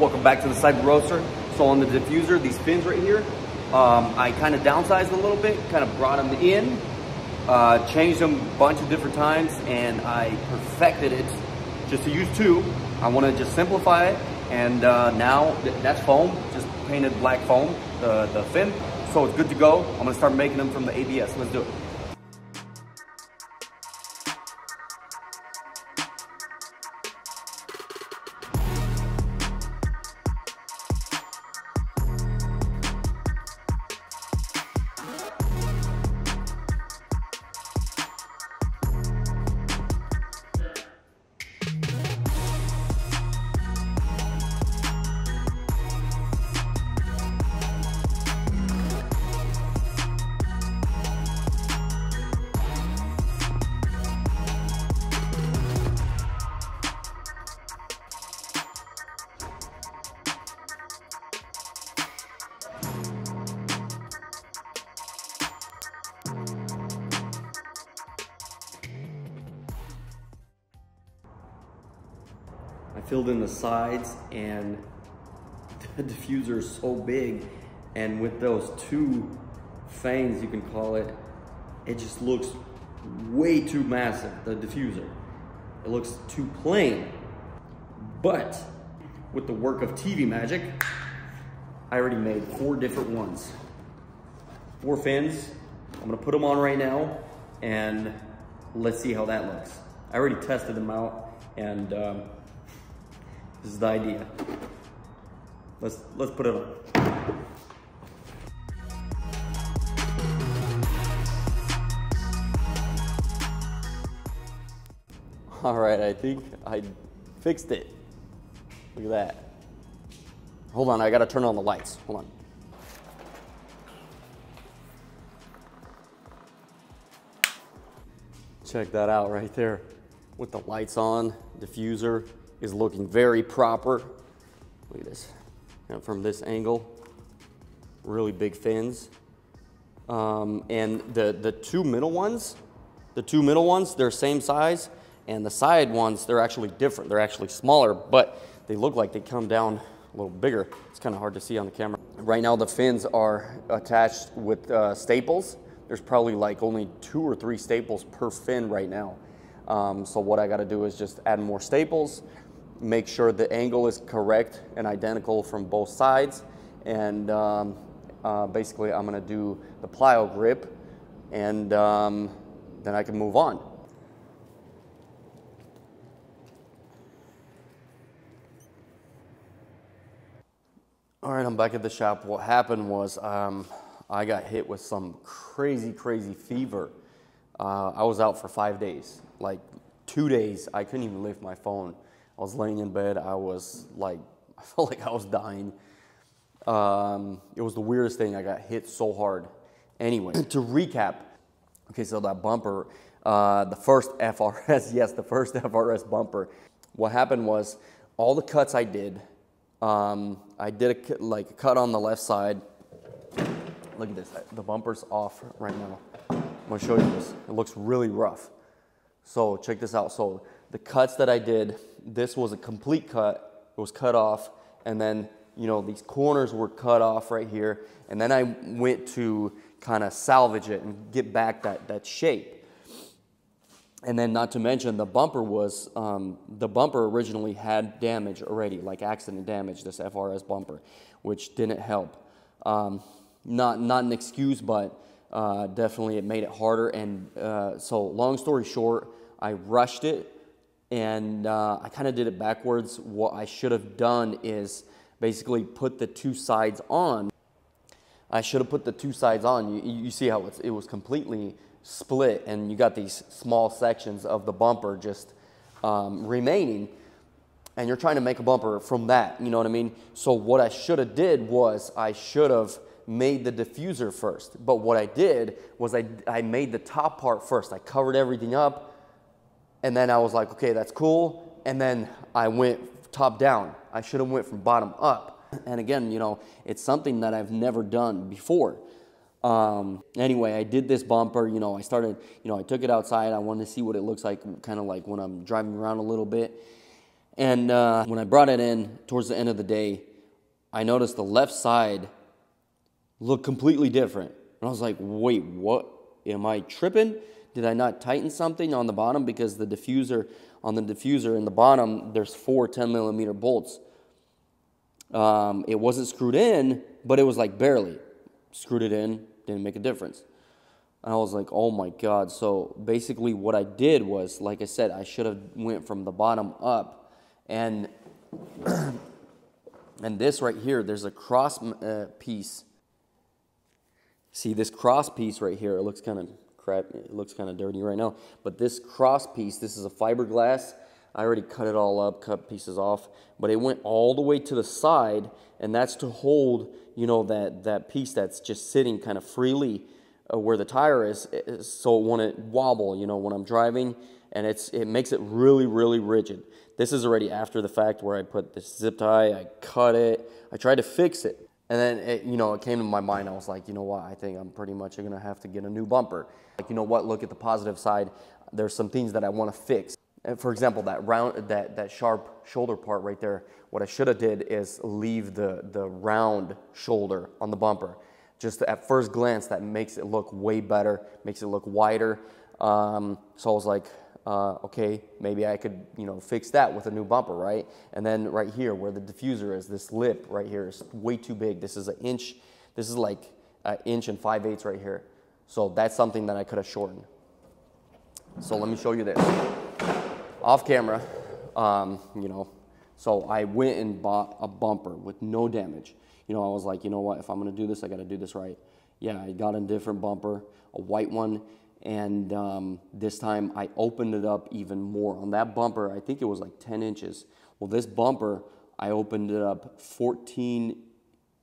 Welcome back to the CyberRoadster. So on the diffuser, these fins right here, I kind of downsized a little bit, kind of brought them in, changed them a bunch of different times, and I perfected it just to use two. I want to just simplify it, and now that's foam, just painted black foam, the fin. So it's good to go. I'm gonna start making them from the ABS. Let's do it. I filled in the sides, and the diffuser is so big, and with those two fangs, you can call it, it just looks way too massive, the diffuser. It looks too plain. But with the work of TV magic, I already made 4 different ones. 4 fins. I'm gonna put them on right now, and let's see how that looks. I already tested them out, and this is the idea. Let's put it on. All right, I think I fixed it. Look at that. Hold on, I gotta turn on the lights. Hold on. Check that out right there. With the lights on, diffuser is looking very proper. Look at this, from this angle, really big fins. And the two middle ones, they're same size, and the side ones, they're actually different. They're actually smaller, but they look like they come down a little bigger. It's kind of hard to see on the camera. Right now, the fins are attached with staples. There's probably like only 2 or 3 staples per fin right now. So what I gotta do is just add more staples, make sure the angle is correct and identical from both sides, and basically I'm gonna do the plyo grip, and then I can move on. All right, I'm back at the shop. What happened was I got hit with some crazy fever. I was out for 5 days, like 2 days. I couldn't even lift my phone. I was laying in bed. I felt like I was dying. It was the weirdest thing. I got hit so hard. Anyway, to recap, okay, so that bumper, the first FRS, yes, the first FRS bumper. What happened was all the cuts I did a cut on the left side. Look at this, the bumper's off right now. I'm gonna show you this. It looks really rough. So check this out. So the cuts that I did, this was a complete cut. It was cut off, and then, you know, these corners were cut off right here, and then I went to kind of salvage it and get back that shape. And then, not to mention, the bumper was, the bumper originally had damage already, like accident damage, this FRS bumper, which didn't help. Not an excuse, but definitely it made it harder. And so long story short, I rushed it, and I kind of did it backwards. What I should have done is basically put the 2 sides on. I should have put the 2 sides on. You see how it was completely split, and you got these small sections of the bumper just remaining, and you're trying to make a bumper from that, you know what I mean? So what I should have did was I should have made the diffuser first, but what I did was I made the top part first. I covered everything up, and then I was like, okay, that's cool, and then I went top down. I should have went from bottom up. And again, you know, it's something that I've never done before. Anyway, I did this bumper, you know, I started, you know, I took it outside. I wanted to see what it looks like, kind of like when I'm driving around a little bit. And when I brought it in towards the end of the day, I noticed the left side looked completely different. And I was like, wait, what? Am I tripping? Did I not tighten something on the bottom? Because the diffuser, on the diffuser in the bottom, there's 4 10mm bolts. It wasn't screwed in, but it was like barely. Screwed it in, didn't make a difference. And I was like, oh my God. So basically what I did was, like I said, I should have went from the bottom up. And and this right here, there's a cross piece. See this cross piece right here, it looks kind of crap, it looks kind of dirty right now. But this cross piece, this is a fiberglass. I already cut it all up, cut pieces off, but it went all the way to the side, and that's to hold, you know, that piece that's just sitting kind of freely where the tire is, so it won't wobble, you know, when I'm driving, and it makes it really, really rigid. This is already after the fact where I put this zip tie, I cut it, I tried to fix it, and then it, you know, it came to my mind. I was like, you know what, I think I'm pretty much gonna have to get a new bumper. Like, you know what, look at the positive side. There's some things that I want to fix. And for example, that sharp shoulder part right there, what I should have did is leave the round shoulder on the bumper. Just at first glance, that makes it look way better, makes it look wider. So I was like, okay, maybe I could, you know, fix that with a new bumper, right? And then right here where the diffuser is, this lip right here is way too big. This is an inch, this is like an inch and 5/8 right here. So that's something that I could have shortened. So let me show you this. Off camera, you know, so I went and bought a bumper with no damage. You know, I was like, you know what, if I'm gonna do this, I gotta do this right. Yeah, I got a different bumper, a white one, and this time I opened it up even more. On that bumper, I think it was like 10 inches. Well, this bumper, I opened it up 14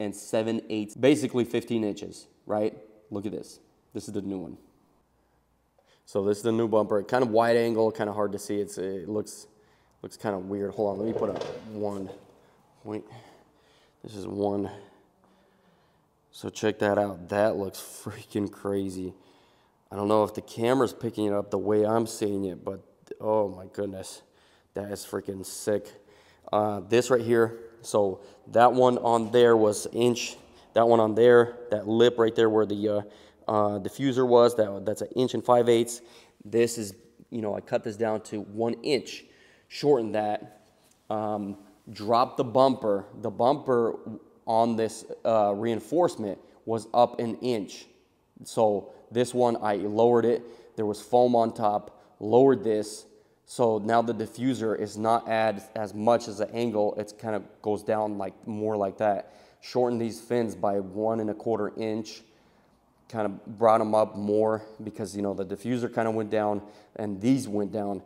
7/8, basically 15 inches, right? Look at this. This is the new one. So this is the new bumper. Kind of wide angle, kind of hard to see. It looks kind of weird. Hold on, let me put a 1 point. This is 1. So check that out. That looks freaking crazy. I don't know if the camera's picking it up the way I'm seeing it, but oh my goodness, that is freaking sick. This right here, so that one on there was inch. That one on there, that lip right there where the diffuser was, that's an inch and 5/8. This is, you know, I cut this down to 1 inch, shortened that, dropped the bumper. The bumper on this reinforcement was up an inch. So this one, I lowered it. There was foam on top, lowered this. So now the diffuser is not as much as the angle. It's kind of goes down like more like that. Shortened these fins by 1 1/4 inch. Kind of brought them up more because, you know, the diffuser kind of went down and these went down.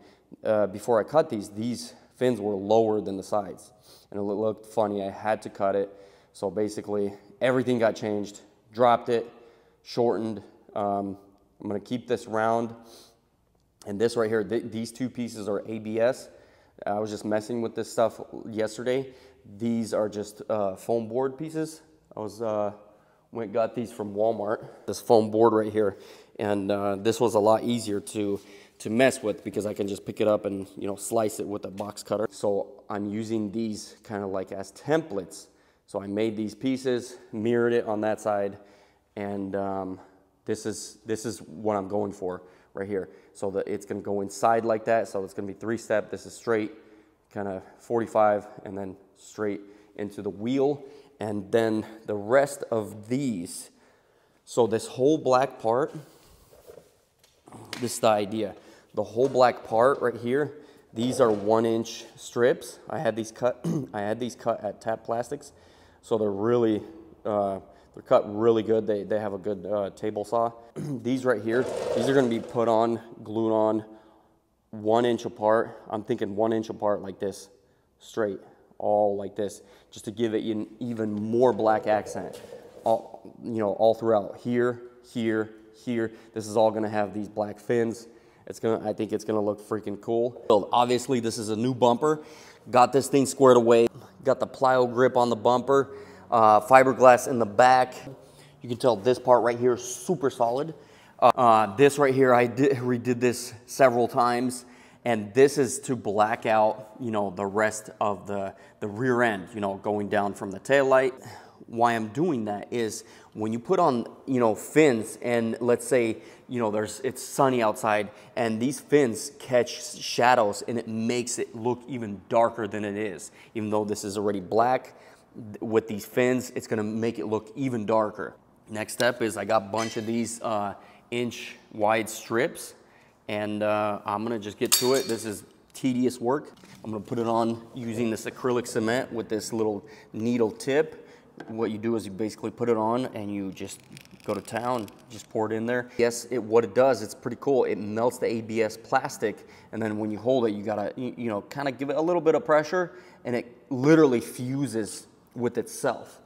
Before I cut these fins were lower than the sides, and it looked funny. I had to cut it. So basically everything got changed, dropped it, shortened. I'm gonna keep this round, and this right here, these two pieces are ABS. I was just messing with this stuff yesterday. These are just foam board pieces. I was got these from Walmart, this foam board right here, and this was a lot easier to mess with because I can just pick it up and, you know, slice it with a box cutter. So I'm using these kind of like as templates. So I made these pieces, mirrored it on that side, and this is what I'm going for right here. So that it's gonna go inside like that, so it's gonna be 3-step. This is straight, kind of 45, and then straight into the wheel. And then the rest of these, so this whole black part, this is the idea. The whole black part right here, these are 1 inch strips. I had these cut, at Tap Plastics. So they're really, they're cut really good. They have a good table saw. These right here, these are gonna be put on, glued on 1 inch apart. I'm thinking 1 inch apart like this, straight. All like this, just to give it an even more black accent, all, you know, all throughout. Here, here, here. This is all gonna have these black fins. I think it's gonna look freaking cool. So obviously this is a new bumper. Got this thing squared away. Got the plyo grip on the bumper, fiberglass in the back. You can tell this part right here is super solid. This right here, I redid this several times. And this is to black out, you know, the rest of the rear end, you know, going down from the tail light. Why I'm doing that is when you put on, you know, fins, and let's say, you know, it's sunny outside and these fins catch shadows and it makes it look even darker than it is. Even though this is already black, with these fins, it's gonna make it look even darker. Next step is I got a bunch of these inch wide strips, and I'm gonna just get to it. This is tedious work. I'm gonna put it on using this acrylic cement with this little needle tip. What you do is you basically put it on and you just go to town, just pour it in there. Yes, what it does, it's pretty cool. It melts the ABS plastic, and then when you hold it, you gotta, you know, kind of give it a little bit of pressure, and it literally fuses with itself.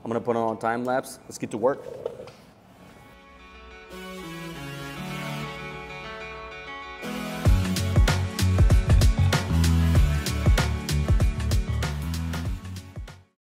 I'm gonna put it on time lapse. Let's get to work.